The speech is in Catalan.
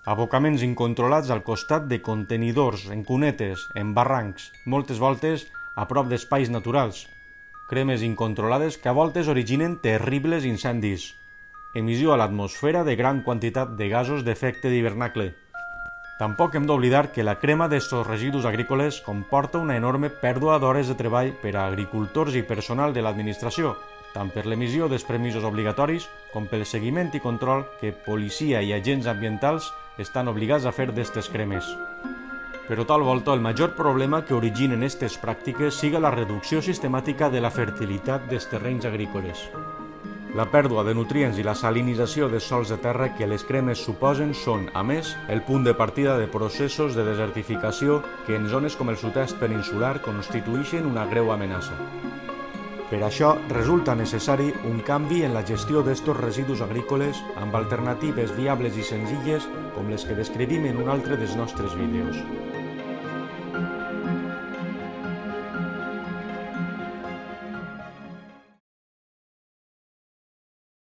Abocaments incontrolats al costat de contenidors, en cunetes, en barrancs, moltes voltes a prop d'espais naturals. Cremes incontrolades que a voltes originen terribles incendis. Emissió a l'atmosfera de gran quantitat de gasos d'efecte d'hivernacle. Tampoc hem d'oblidar que la crema d'estos residus agrícoles comporta una enorme pèrdua d'hores de treball per a agricultors i personal de l'administració, tant per l'emissió dels permisos obligatoris com pel seguiment i control que policia i agents ambientals estan obligats a fer d'estes cremes. Però tal volta el major problema que originen aquestes pràctiques siga la reducció sistemàtica de la fertilitat dels terrenys agrícoles. La pèrdua de nutrients i la salinització dels sòls de terra que les cremes suposen són, a més, el punt de partida de processos de desertificació que en zones com el sud-est peninsular constitueixen una greu amenaça. Per això, resulta necessari un canvi en la gestió d'estos residus agrícoles amb alternatives viables i senzilles com les que descrivim en un altre dels nostres vídeos.